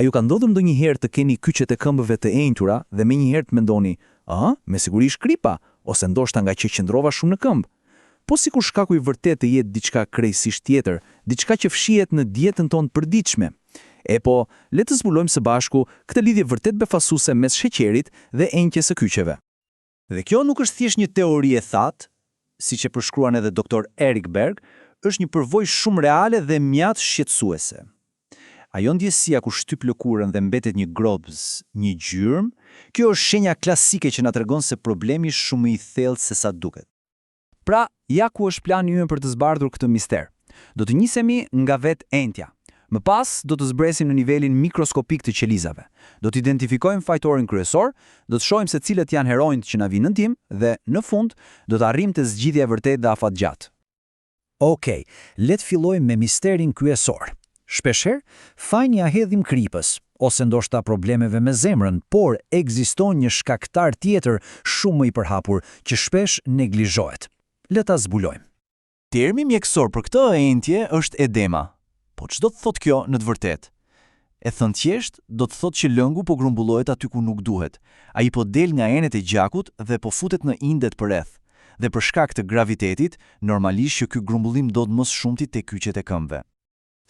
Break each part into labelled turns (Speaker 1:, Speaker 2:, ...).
Speaker 1: A ju ka ndodhur ndonjëherë të keni kyçet e këmbëve të enjtura dhe menjëherë të mendoni, me siguri shkripa, ose ndoshta nga që qëndrova shumë në këmbë? Po sikur shkaku i vërtet të jetë diçka krejtësisht tjetër, diçka që fshihet në dietën tonë të përditshme. Le të zbulojmë së bashku këtë lidhje vërtet befasuese mes sheqerit dhe enjtjes së kyçeve.
Speaker 2: Dhe kjo nuk është thjesht një teori e thatë, siç e përshkruan edhe doktor Erik Berg, është një përvojë shumë reale dhe mjaft shqetësuese. Ajo ndjesia ku shtyp lëkurën dhe mbetet një grobz, një gjyrmë, kjo është shenja klasike që na tregon se problemi është shumë i thellë se sa duket.
Speaker 1: Pra, ja ku është plani ynë për të zbardhur këtë mister. Do të nisemi nga vetë entja. Më pas, do të zbresim në nivelin mikroskopik të qelizave. Do të identifikojmë fajtorin kryesor, do të shohim se cilët janë heronjtë që na vinë në ndihmë dhe, në fund, do të arrijmë të zgjidhja e vërtetë dhe afatgjatë.
Speaker 2: Okej, le të fillojmë me misterin kryesor. Shpeshherë, fajin ja hedhim kripës, ose ndoshta problemeve me zemrën, por ekziston një shkaktar tjetër shumë më i përhapur që shpesh neglizhohet. Le ta zbulojmë.
Speaker 3: Termi mjekësor për këtë entje është edema. Po ç'do të thotë kjo në të vërtetë? E thënë thjesht, do të thotë që lëngu po grumbullohet aty ku nuk duhet. Ai po del nga enet e gjakut dhe po futet në indet përreth. Dhe për shkak të gravitetit, normalisht që ky grumbullim do të mos shumti te kyçet e këmbëve.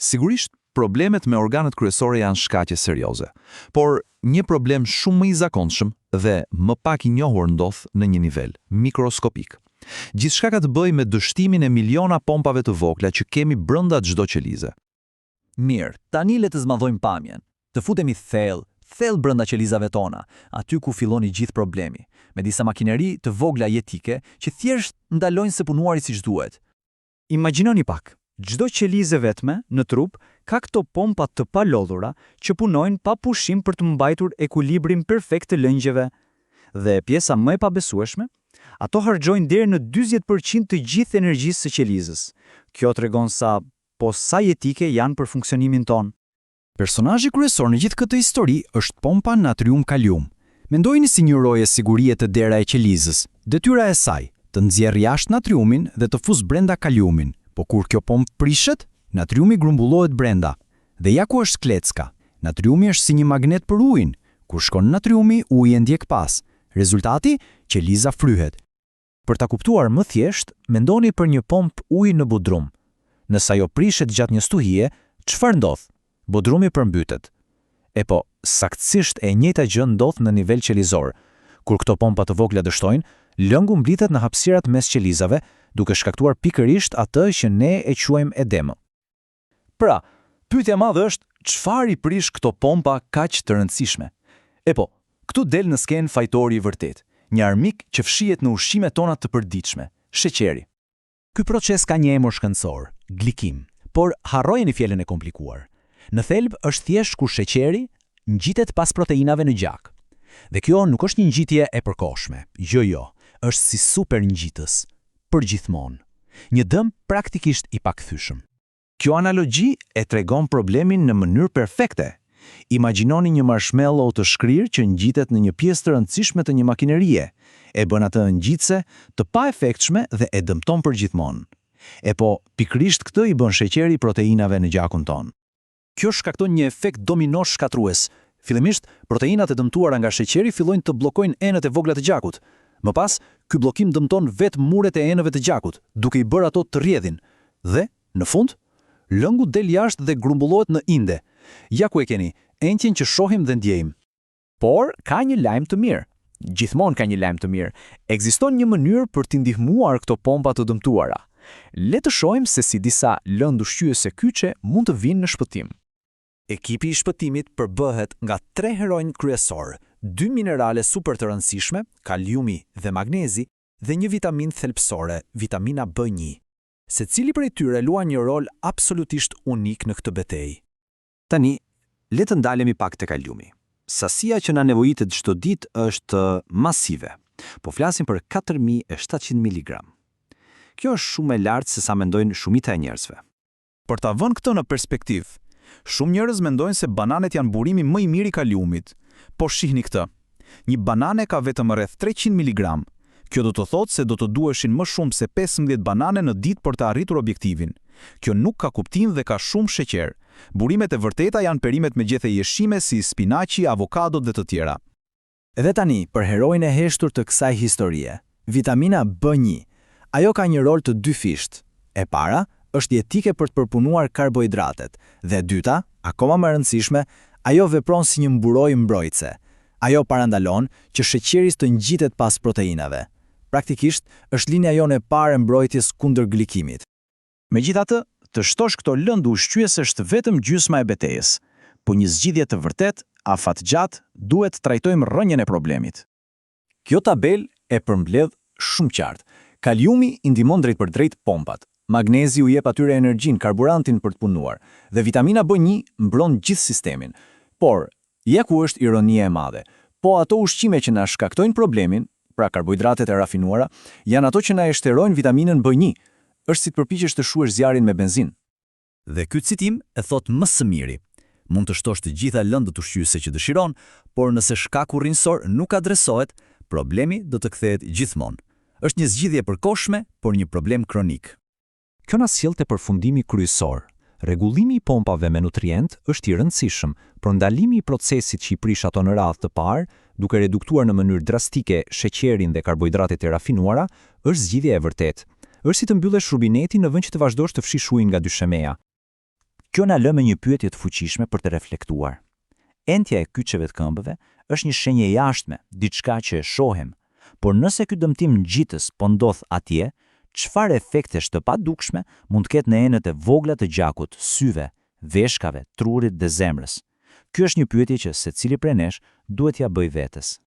Speaker 1: Sigurisht, problemet me organet kryesore janë shkaqe serioze, por një problem shumë më i zakonshëm dhe më pak i njohur ndodh në një nivel mikroskopik. Gjithçka ka të bëjë me dështimin e miliona pompave të vogla që kemi brenda çdo qelize.
Speaker 2: Mirë, tani le të zmadhojmë pamjen. Të futemi thellë brenda qelizave tona, aty ku fillon i gjithë problemi, me disa makineri të vogla jetike që thjesht ndalojnë së punuari siç duhet. Imagjinoni pak. Çdo qelizë vetme në trup ka këto pompa të palodhura që punojnë pa pushim për të mbajtur ekuilibrin perfekt të lëngjeve. Dhe pjesa më e pabesueshme, ato harxojnë deri në 40% të gjithë energjisë së qelizës. Kjo tregon sa jetike janë për funksionimin ton.
Speaker 1: Personazhi kryesor në gjithë këtë histori është pompa natrium-kalium. Mendojini si një roje sigurie të dera e qelizës. Detyra e saj, të nxjerrë jashtë natriumin dhe të fusë brenda kaliumin. Po kur kjo pompë prishet, natriumi grumbullohet brenda. Dhe ja ku është klecka. Natriumi është si një magnet për ujin. Kur shkon natriumi, uji e ndjek pas. Rezultati, qeliza fryhet.
Speaker 2: Për ta kuptuar më thjesht, mendoni për një pompë uji në budrum. Nëse ajo prishet gjatë një stuhie, çfarë ndodh? Budrumi përmbytet. Po, saktësisht e njëjta gjë ndodh në nivel qelizor. Kur këto pompa të vogla dështojnë, lëngu mblitet në hapësirat mes qelizave, duke shkaktuar pikërisht atë që ne e quajmë edemë.
Speaker 3: Pra, pyetja e madhe është, çfarë i prish këto pompa kaq të rëndësishme? Këtu del në skenë fajtori i vërtet, një armik që fshihet në ushqimet tona të përditshme, sheqeri.
Speaker 2: Ky proces ka një emër shkencor, glikim, por harrojeni fjalën e komplikuar. Në thelb është thjesht kur sheqeri ngjitet pas proteinave në gjak. Dhe kjo nuk është një ngjitje e përkohshme. Jo, është si super ngjitës, për gjithmonë. Një dëm praktikisht i pakthyeshëm.
Speaker 1: Kjo analogji e tregon problemin në mënyrë perfekte. Imagjinoni një marshmallow të shkrirë që ngjitet në një pjesë të rëndësishme të një makinerie, e bën atë ngjitse të paefektshme dhe e dëmton përgjithmonë. Pikërisht këtë i bën sheqeri proteinave në gjakun ton.
Speaker 2: Kjo shkakton një efekt domino shkatrues. Fillimisht, proteinat e dëmtuara nga sheqeri fillojnë të bllokojnë enet e vogla të gjakut. Më pas, ky bllokim dëmton vetë muret e enëve të gjakut, duke i bërë ato të rrjedhin. Dhe, në fund, lëngu del jashtë dhe grumbullohet në inde. Ja ku e keni, entjen që shohim dhe ndjejmë. Por, ka një lajm të mirë. Gjithmonë ka një lajm të mirë. Ekziston një mënyrë për t'i ndihmuar këto pompa të dëmtuara. Le të shohim se si disa lëndë ushqyese kyçe mund të vinë në shpëtim. Ekipi i shpëtimit përbëhet nga 3 heronj kryesor, 2 minerale super të rëndësishme, kaliumi dhe magnezi, dhe një vitaminë thelbësore, vitamina B1. Secili prej tyre luan një rol absolutisht unik në këtë betejë.
Speaker 1: Tani, le të ndalemi pak te kaliumi. Sasia që na nevojitet çdo ditë është masive. Po flasim për 4700 mg. Kjo është shumë e lartë se sa mendojnë shumica e njerëzve.
Speaker 3: Për ta vënë këtë në perspektivë, shumë njerëz mendojnë se bananet janë burimi më i mirë i kaliumit. Po shihni këtë. Një banane ka vetëm rreth 300 mg. Kjo do të thotë se do të duheshin më shumë se 15 banane në ditë për të arritur objektivin.
Speaker 4: Kjo nuk ka kuptim dhe ka shumë sheqer. Burimet e vërteta janë perimet me gjethe jeshime si spinaci, avokado dhe të tjera.
Speaker 3: Edhe tani, për heroin e heshtur të kësaj historie, vitamina B1. Ajo ka një rol të dyfisht. E para, është jetike për të përpunuar karbohidratet, dhe e dyta, akoma më rëndësishme, ajo vepron si një mburojë mbrojtëse. Ajo parandalon që sheqeri të ngjitet pas proteinave. Praktikisht, është linja jone e parë e mbrojtjes kundër glikimit.
Speaker 2: Megjithatë, të shtosh këto lëndë ushqyese është vetëm gjysma e betejës. Po një zgjidhje të vërtet, afatgjatë, duhet të trajtojmë rrënjën e problemit.
Speaker 3: Kjo tabel e përmbledh shumë qartë. Kaliumi i ndihmon drejt për drejt pompat. Magnezi u jep atyre energjinë, karburantin për të punuar, dhe vitamina B1 mbron gjithë sistemin. Por, ja ku është ironia e madhe. Po ato ushqime që na shkaktojnë problemin, pra karbohidratet e rafinuara, janë ato që na shterojnë vitaminën B1. Është si të përpiqesh të shuash zjarin me benzinë.
Speaker 1: Dhe ky citim e thot më së miri. Mund të shtosh të gjitha lëndët ushqyese që dëshiron, por nëse shkaku rrjedhor nuk adresohet, problemi do të kthehet gjithmonë. Është një zgjidhje përkohshme, por një problem kronik.
Speaker 2: Kjo na sjell te përfundimi kryesor. Rregullimi i pompave me nutrient është i rëndësishëm, por ndalimi i procesit që i prish ato në radhë të parë, duke reduktuar në mënyrë drastike sheqerin dhe karbohidratet e rafinuara, është zgjidhja e vërtetë. Është si të mbyllesh rubinetin në vend që të vazhdosh të fshish ujin nga dyshemeja.
Speaker 3: Kjo na lë me një pyetje të fuqishme për të reflektuar. Entja e kyçeve të këmbëve është një shenjë e jashtme, diçka që e shohim, por nëse ky dëmtim ngjitës po ndodh atje, çfarë efektesh të padukshme mund të ketë në enët e vogla të gjakut, syve, veshkave, trurit dhe zemrës? Ky është një pyetje që secili prej nesh duhet ja bëj vetes.